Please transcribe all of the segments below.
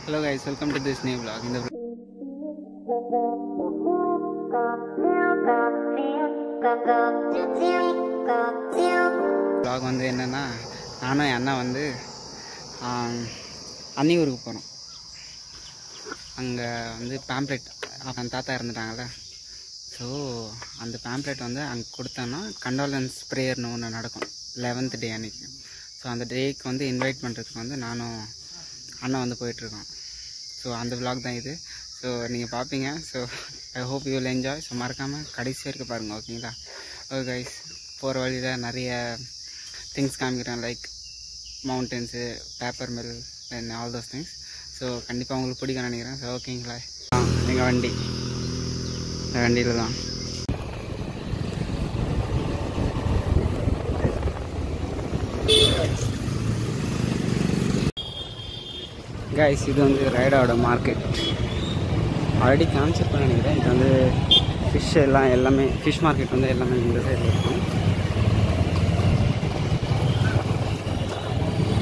Hello guys, welcome to this new vlog. இந்த vlog வந்து என்னன்னா நானும் என் அண்ணா வந்து அன்னியூருக்கு போகிறோம். அங்கே வந்து பேம்ப்ளெட் அவன் தாத்தா இறந்துட்டாங்கள்ல, ஸோ அந்த பேம்ப்ளெட் வந்து அங்கே கொடுத்தோன்னா கண்டோலன்ஸ் ப்ரேயர்னு ஒன்று நடக்கும் 11th டே அன்றைக்கி. ஸோ அந்த டேக்கு வந்து இன்வைட் பண்ணுறதுக்கு வந்து நானும் அண்ணா வந்து போயிட்டுருக்கோம். ஸோ அந்த விலாக் தான் இது. ஸோ நீங்கள் பார்ப்பீங்க. So I hope you will enjoy. So மறக்காமல் கடைசி வரைக்கும் பாருங்கள், ஓகேங்களா? ஓகே கைஸ், போகிற வழியில் நிறைய திங்ஸ் காமிக்கிறேன், like mountains, paper mill and all those things. So கண்டிப்பாக உங்களுக்கு பிடிக்கும்னு நினைக்கிறேன். ஸோ ஓகேங்களா, எங்கள் வண்டி இந்த வண்டியில் தான். கைஸ், இது வந்து ரைடாவோட மார்க்கெட். ஆல்ரெடி காமிச்சிருப்பேன் நினைக்கிறேன். இது வந்து ஃபிஷ் எல்லாமே ஃபிஷ் மார்க்கெட் வந்து எல்லாமே இந்த சைடில் இருக்கும்.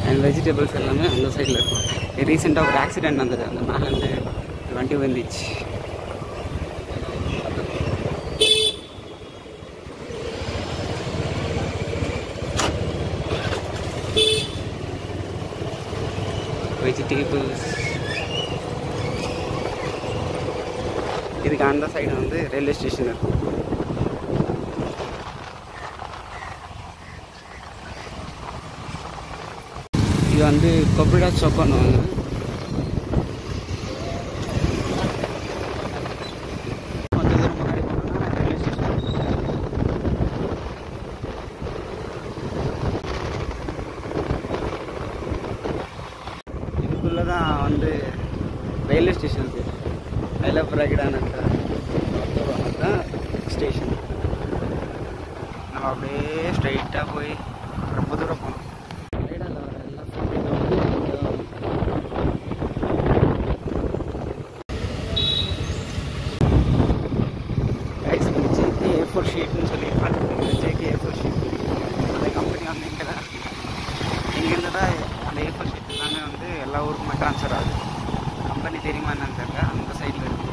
அண்ட் வெஜிடபிள்ஸ் எல்லாமே அந்த சைடில் இருக்கும். ரீசெண்டாக ஒரு ஆக்சிடெண்ட் வந்தது, அந்த மேலேருந்து வண்டி வந்துச்சு. வெஜிடபிள்ஸ் இதுக்கு அந்த சைடு வந்து ரயில்வே ஸ்டேஷன் இருக்கும். இது வந்து கொப்பிடா சோக்கோன்னு தான் வந்து ரயில்வே ஸ்டேஷன் இருக்குது. ஐலப்ராகிடான தான் ஸ்டேஷன். நம்ம அப்படியே ஸ்ட்ரைட்டாக போய் ரொம்ப தூரம் போகணும். ஜேகே A4 ஷீட்னு சொல்லி பார்த்துருக்கீங்க. ஜேகே A4 ஷீட் அந்த கம்பெனி வந்து இங்கே தான் இருக்குது. இங்கேருந்து தான் அந்த A4 ஷீட் எல்லாமே வந்து எல்லா ஊருக்குமே ட்ரான்ஸ்ஃபர் ஆகுது. கம்பெனி தெரியுமா என்னன்னு தெரியல, அந்த சைடில் இருக்குது.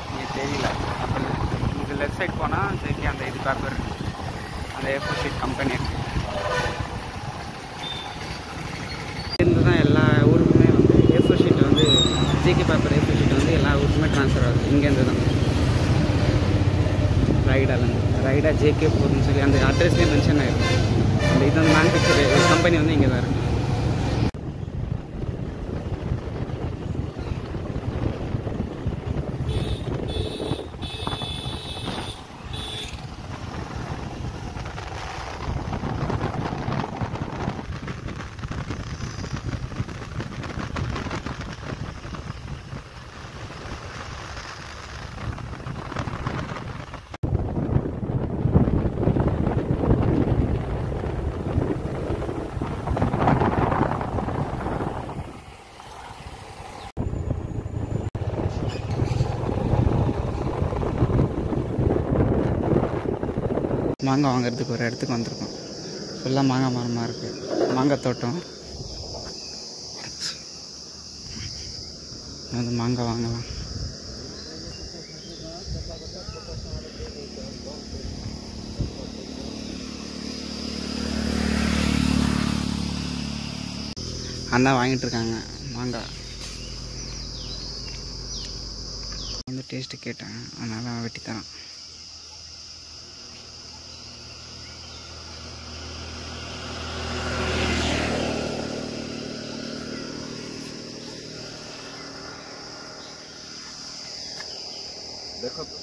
இங்கே தெரியல. அப்புறம் இது லெஃப்ட் சைட் போனால் ஜேகே அந்த இது பேப்பர் அந்த A4 ஷீட் கம்பெனி இருக்குது. இருந்து தான் எல்லா ஊருக்குமே வந்து A4 ஷீட் வந்து ஜேகே பேப்பர் A4 ஷீட் வந்து எல்லா ஊருக்குமே ட்ரான்ஸ்ஃபர் ஆகுது. இங்கேருந்து தான் ரைடா ஜேகே போர்னு சொல்லி அந்த அட்ரஸ்லேயே மென்ஷன் ஆகிருக்கும். அந்த இது வந்து மேனுஃபேக்சர் கம்பெனி வந்து இங்கே தான் இருக்குது. மாங்காய் வாங்கிறதுக்கு ஒரு இடத்துக்கு வந்திருக்கோம். ஃபுல்லாக மாங்காய் மரமாக இருக்குது, மாங்காய் தோட்டம். அது மாங்காய் வாங்கலாம். அண்ணா வாங்கிட்டு இருக்காங்க மாங்காய். வந்து டேஸ்ட்டு கேட்டேன், அதனால் வெட்டி தரேன். देखो तो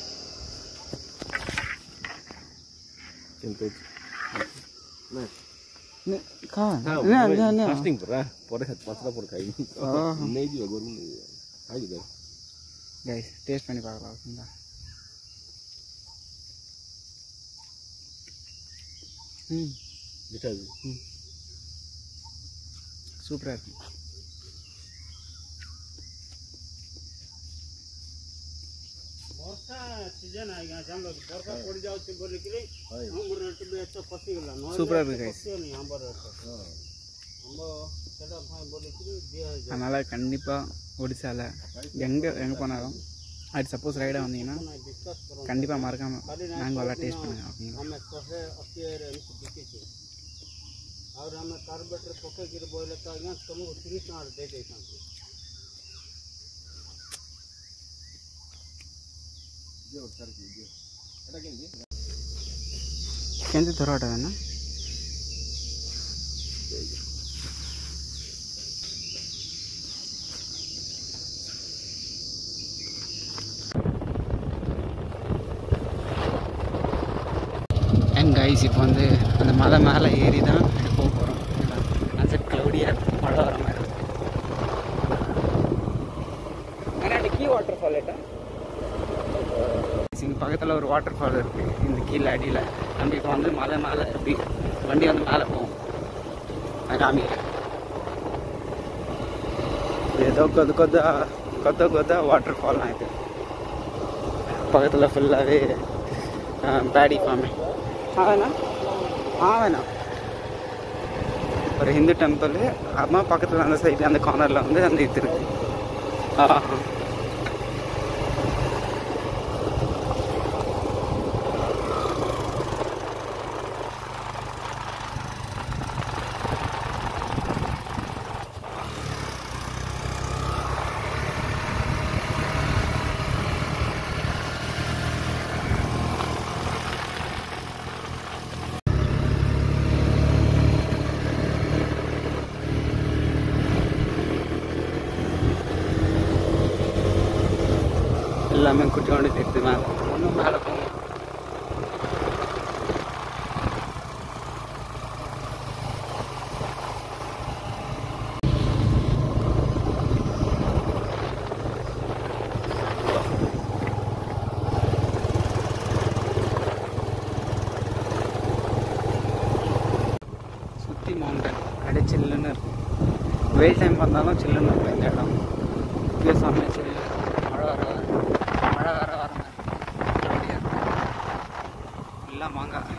नहीं कहाँ ना फास्टिंग पर रहा पोरे खात पासरा पोरे खाई नहीं जी अगर आई इधर गाइस टेस्ट பண்ணி பார்க்கலாம். ஓகேங்களா? बेटा சூப்பரா இருக்கு. சூப்பராக இருக்கு கைஸ். அதனால் கண்டிப்பாக ஒடிசாவில் எங்கே போனாலும் அது சப்போஸ் ரைடாக வந்தீங்கன்னா கண்டிப்பாக மறக்காமல் மேங்கோலாம் டேஸ்ட் பண்ணுங்க ஓகேங்களா. और हमें कार्बोरेटर पके गिर बोले तो आज्ञा तुमको 30 टका दे देता जो सर की जो एटा केंदे थोड़ा है ना एंड गाइस இப்போ வந்து அந்த மலை மேலே ஏறி தான் போக போகிறோம். அந்த க்ளௌடியாக மழை வர மாதிரி இருக்கு. ஆனால் கீ வாட்டர் ஃபால் ஏட்டா இங்கே பக்கத்தில் ஒரு வாட்டர் ஃபால் இருக்குது இந்த கீழே அடியில். நம்ம இப்போ வந்து மலை மேலே எப்படி வண்டி வந்து மேலே போகும் காமிக்கிறேன். ஏதோ கொத்த வாட்டர் ஃபால் ஆகிட்டு பக்கத்தில் ஃபுல்லாகவே பேடி ஃபார்மிங். ஆவேண்ணா ஒரு ஹிந்து டெம்பிள் அம்மா பக்கத்தில் அந்த சைடு அந்த கார்னரில் வந்து அந்த இது இருக்கு. எல்லாமே குட்டி கொண்டு எடுத்து மேலே ஒன்றும் மேலே போகும். சுற்றி மவுண்டன் அப்படியே சில்லுன்னு இருக்கும். வெயில் டைம் வந்தாலும் சில்லுன்னு இருக்கும் இந்த இடம். இங்கே சமையல் சில்லு மழை வர எல்லாம் மாங்காய்.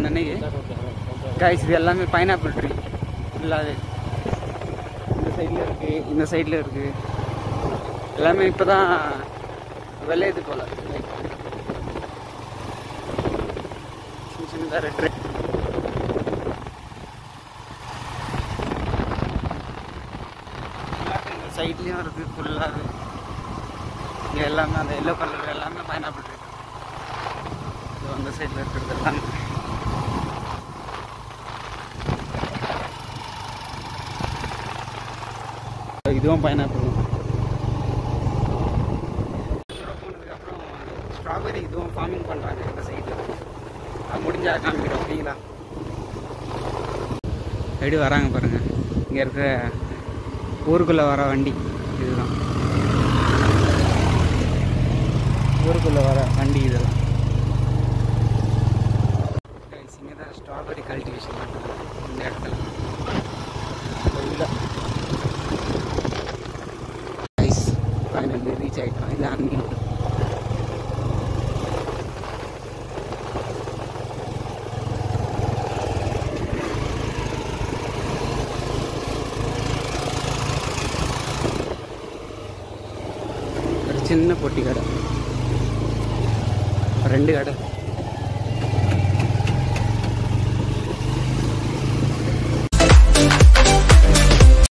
நினைக்கு கைஸ் இது எல்லாமே பைனாப்பிள் ட்ரீ ஃபுல்லாகவே இந்த சைடில் இருக்குது இந்த சைடில் இருக்குது. எல்லாமே இப்போ தான் விளையுது போல். சின்னதாக ரெட் சைட்லேயும் இருக்குது ஃபுல்லாகவே. இங்கே எல்லாமே அந்த எல்லோ கலர் எல்லாமே பைனாப்பிள் ட்ரீ. அந்த சைடில் இருக்கிறது எல்லாமே இதுவும் பைனாப்பிள். போனதுக்கப்புறம் ஸ்ட்ராபெரி இதுவும் ஃபார்மிங் பண்ணுறாங்க இந்த சைடில். அது முடிஞ்சால் காமிக்கிறோம் ஓகேங்களா. எப்படி வராங்க பாருங்கள். இங்கே இருக்கிற ஊருக்குள்ளே வர வண்டி இதுதான். ஊருக்குள்ளே வர வண்டி இதெல்லாம். இங்கே தான் ஸ்ட்ராபெரி கல்டிவேஷன் பண்ணுறாங்க இந்த இடத்துல. ஃபைனலி ரீச் ஆகிட்டோம். இது அன்னியூ. ஒரு சின்ன பொட்டி கடை, 2 கடை.